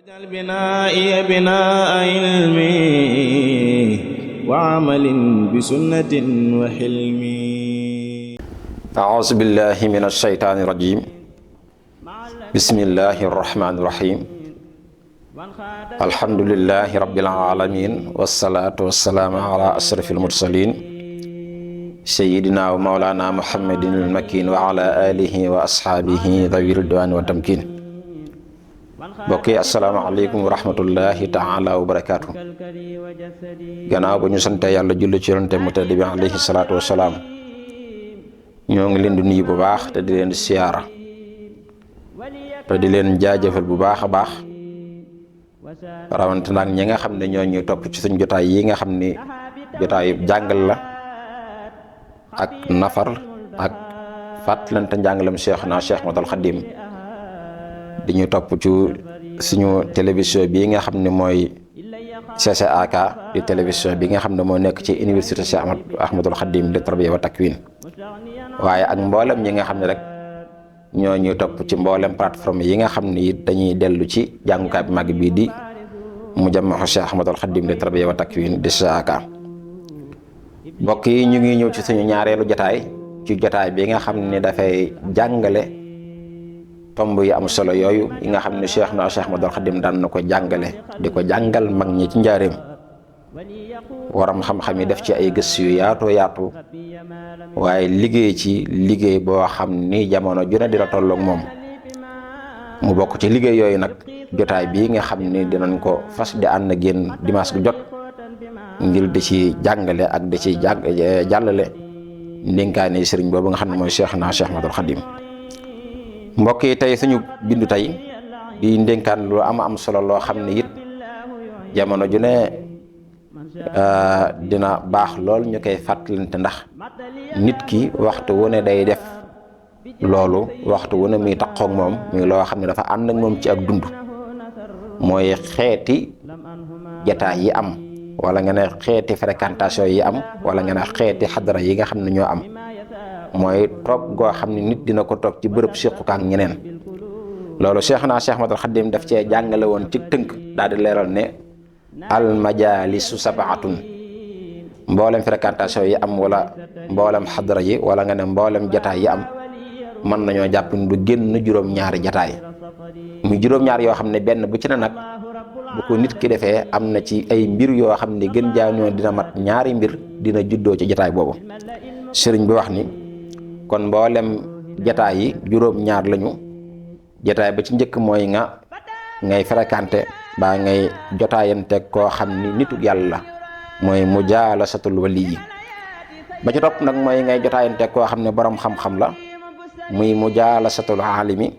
واجعل بنائي بناء علم وعمل بسنة وحلم. أعوذ بالله من الشيطان الرجيم. بسم الله الرحمن الرحيم. الحمد لله رب العالمين والصلاة والسلام على أشرف المرسلين سيدنا ومولانا محمد المكين وعلى آله وأصحابه ذوي الرضوان والتمكين. mbokk yi asalaamaaleykum wa rahmatullahi taala wa barakaatu. gannaaw ba ñu sante yàlla julli ci yonente mu tedd bi alayhi salaatu wasalaam, ñoo ngi leen di nuyu bu baax te di leen siyaara te di leen jaajëfal bu baax a baax, rawante nag ñi nga xam ne ñoo ñuy topp ci suñ jotaay yi nga xam ni jotaayu jàngal la ak nafar ak fàttalante njàngalam Cheikhna Cheikh Ahmadul Khadim di ñu topp ci suñu télévision bii nga xam ne mooy CCAK di télévision bi nga xam ne moo nekk ci université Cheikh Ahmadul Khadim de tarbiya wa takwin, waaye ak mboolem ñi nga xam ne rek ñoo ñuy topp ci mboolem plateforme yi nga xam ne it dañuy dellu ci jàngukaay bu mag bii di Mujammahu Cheikh Ahmadul Khadim de tarbiya wa takwin di CCAK. mbokk yi ñu ngi ñëw ci suñu ñaareelu jotaay ci jotaay bi nga xam ne dafay jàngale tomb yi am solo yooyu yi nga xam ne Cheikhna Cheikh Ahmadul Khadim daan na ko jàngale di ko jàngal mag ñi ci njaareem. waram xam-xam yi def ci ay gëstu yu yaatoo yaatu, waaye liggéey ci liggéey boo xam ni jamono ju ne dina tolloog moom. mu bokk ci liggéey yooyu nag jotaay bii nga xam ni dinañ ko fas di ànd génn dimanche gu jot ngir di ci jàngale ak di ci jàllale ndénkaane sëriñ boobu nga xam ne mooy Cheikhna Cheikh Ahmadul Khadim. mbokk yi tey suñu bindu tey di ndénkaan lu am solo loo xam ne it jamono ju ne dina baax lool ñu koy fàttalante, ndax nit ki waxtu wu ne day def loolu, waxtu wu ne muy taqoog moom muy loo xam ne dafa ànd ak moom ci ak dund. mooy xeeti jataay yi am, wala nga ne xeeti fréquentation yi am, wala nga ne xeeti xadara yi nga xam ne ñoo am. mooy toog goo xam ne nit dina ko toog ci bërëb séquka ak ñeneen. loolu Cheikhna Cheikh Ahmadul Khadim daf cee jàngale woon ci tënk, daal di leeral ne al majalisu sabaatun, mboolem fréquentation yi am wala mboolem xadara yi wala nga ne mboolem jataay yi am, mën nañoo jàpp ni du génn juróom-ñaari jataay. muy juróom-ñaar yoo xam ne benn bu ci ne nag bu ko nit ki defee am na ci ay mbir yoo xam ne gën jaañoo dina mat ñaari mbir dina juddoo ci jataay boobu. sëriñ bi wax ni kon mboolem jataay yi juróom-ñaar lañu. jataay ba ci njëkk mooy ngay fréquenté baa ngay jotaayante koo xam ni nitu yàlla la, mooy mujaalasatul wali yi. ba ci topp nag mooy ngay jotaayante koo xam ne borom xam-xam la, muy mujaalasatul aalimi.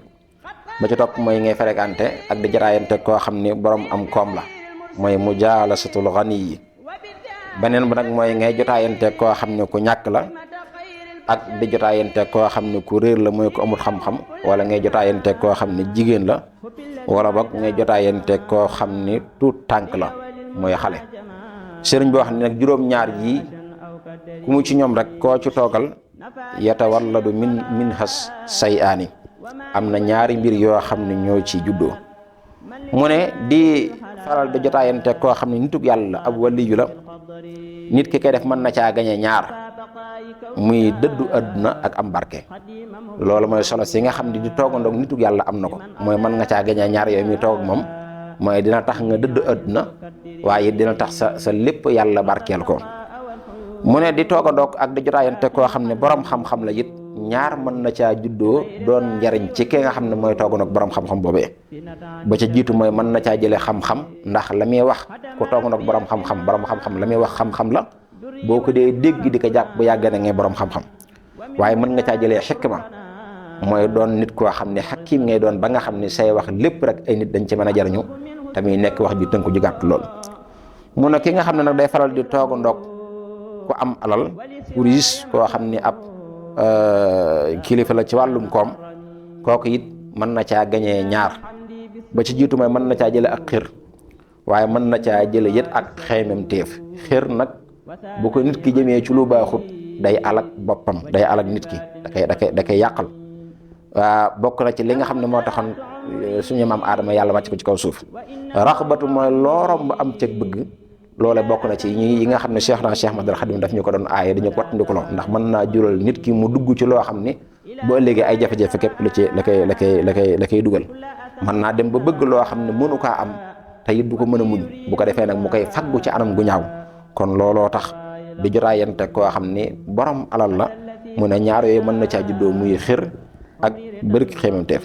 ba ci topp mooy ngay fréquenté ak di jotaayante koo xam ni borom am koom la, mooy mujaalasatul ghani yi. beneen ba nag mooy ngay jotaayante koo xam ne ku ñàkk la, ak di jotaayante koo xam ne ku réer la, mooy ku amul xam-xam. wala ngay jotaayante koo xam ne jigéen la, wala boog ngay jotaayante koo xam ne tuut tànk la, mooy xale. sëriñ bi wax ne nag juróom-ñaar yii ku mu ci ñoom rek koo ci toogal yatawalladu min has say aani, am na ñaari mbir yoo xam ne ñoo ci juddoo. mu ne di faral di jotaayante koo xam ne nitug yàlla ab waliyu la, nit ki koy def mën na caa gañe ñaar, muy dëddu àdduna ak am barke. loolu mooy solo si nga xam ne di toogandoog nitug yàlla am na ko, mooy mën nga caa gañe ñaar yooyu muy toog moom. mooy dina tax nga dëddu àdduna, waaye dina tax sa lépp yàlla barkeel ko. mu ne di toogandoog ak di jotaayante koo xam ne borom xam-xam la it, ñaar mën na caa juddoo doon njariñ ci ki nga xam ne mooy toogandoog borom xam-xam boobee. ba ca jiitu mooy mën na caa jëlee xam-xam, ndax la muy wax ku toogandoog borom xam-xam la muy wax xam-xam la. boo ko dee dégg di ko jàpp bu yàggee na ngay borom xam-xam. waaye mën nga caa jëlee xikma, mooy doon nit koo xam ne xakim ngay doon ba nga xam ne say wax lépp rek ay nit dañ ci mën a jariñu, tamit nekk wax ju tënku ju gàtt lool. mu ne ki nga xam ne nag day faral di toogandoog ku am alal, ku riis, koo xam ni ab kilifa la ci wàllum koom, kooku it mën na caa gañee ñaar. ba ci jiitu mooy mën na caa jële ak xir, waaye mën na caa jële yët ak xeymem téef. xir nag bu ko nit ki jëmee ci lu baaxut day alak boppam, day alak nit ki, da koy yàqal. bokk na ci li nga xam ne moo taxoon suñu maam aadama yàlla wàcc ko ci kaw suuf. raxbatu mooy loo romb am cëg bëgg loole bokk na ci yi nga xam ne Cheikh Ahmadul Xadim daf ñu ko doon aaye dañu ko wattandiku loo ndax mën naa jural nit ki mu dugg ci loo xam ni boo ëllëgee ay jafe-jafe képp la koy dugal. mën naa dem ba bëgg loo xam ne mënu kaa am te it du ko mën a muñ bu ko defee nag mu koy faggu ci anam gu ñaaw kon looloo tax di jotaayante koo xam ni borom alal la mu ne ñaar yooyu mën na caa juddoo muy xir ak bëri xéemanteef.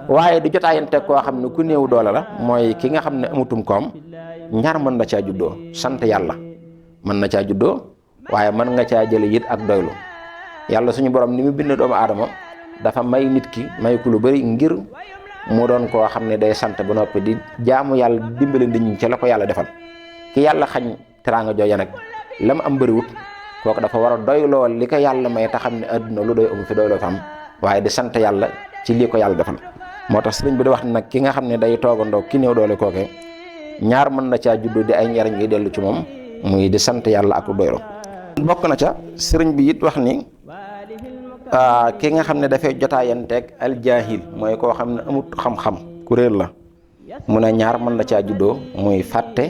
waaye di jotaayante koo xam ne ku néew doole la mooy ki nga xam ne amutum koom ñaar mën na caa juddoo sant yàlla mën na caa juddoo waaye mën nga caa jële it ak doylu. yàlla suñu borom ni mu bind doomu aadama dafa may nit ki may ku lu bëri ngir mu doon koo xam ne day sant ba noppi di jaamu yàlla dimbale nit ñi ci la ko yàlla defal. ki yàlla xañ teraanga jooja nag la mu am bëriwut kooku dafa war a doyloo li ko yàlla may te xam ne adduna lu doy amu fi doyloo fa am waaye di sant yàlla ci lii ko yàlla defal. moo tax sëriñ bi di wax nag ki nga xam ne day toogandoo ki néew doole kooke ñaar mën na caa juddoo di ay njariñ yi dellu ci moom muy di sant yàlla ak doylu. bokk na ca sëriñ bi it wax ni ki nga xam ne dafay jotaayanteeg aljaahil mooy koo xam ne amut xam-xam ku réer la mu ne ñaar mën na caa juddoo muy fàtte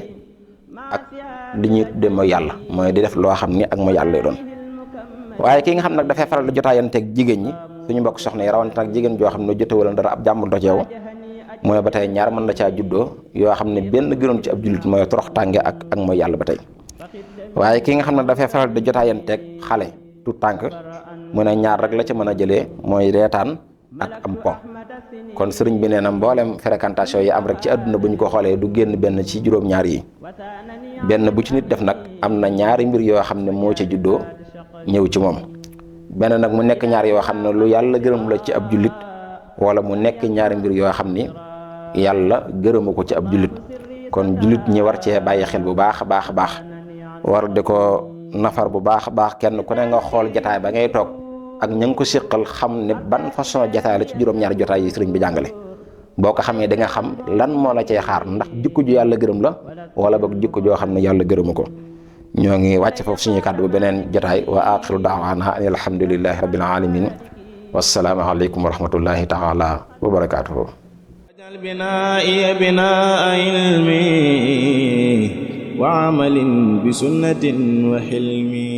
ak li ñuy tudde mooy yàlla mooy di def loo xam ni ak mooy yàlla lay doon. waaye ki nga xam nag dafay faral di jotaayanteeg jigéen ñi suñu mbokk soxna yi rawante nag jigéen joo xam ne jotewul dara ab jàmbur do ci yow mu ne ba tey ñaar mën na caa juddoo yoo xam ne benn gënoon ci ab jullit mooy torox tànge ak mooy yàlla ba tey. waaye ki nga xam ne dafay faral di jotaayanteeg xale tout tànk mu ne ñaar rek la ca mën a jëlee mooy reetaan ak am po. kon sëriñ bi nee na mboolem fréquentation yi am rek ci àdduna bu ñu ko xoolee du génn benn ci juróom-ñaar yi benn bu ci nit def nag am na ñaari mbir yoo xam ne moo ca juddoo ñëw ci moom. benn nag mu nekk ñaar yoo xam ne lu yàlla gërëm la ci ab jullit wala mu nekk ñaari mbir yoo xam ni yàlla gërëmu ko ci ab jullit kon jullit ñi war cee bàyyi xel bu baax a baax a baax war di ko nafar bu baax a baax kenn ku ne nga xool jataay ba ngay toog ak ña nga ko séqal xam ne ban façon jataay la ci juróom-ñaari jotaay yi sëriñ bi jàngale. boo ko xamee da nga xam lan moo la cay xaar ndax jikko ju yàlla gërëm la wala boog jikko joo xam ne yàlla gërëmu ko. ñoo ngi wàcc foofu suñu kàddu ba beneen jotaay wa axiru daawaana an alhamdulillahi rabbil alamin wassalaamu aleykum wa rahmatullahi taala wa barakaatuhu. binaa'i binaa'a ilmi wa amalin bi sunnatin wa hilmi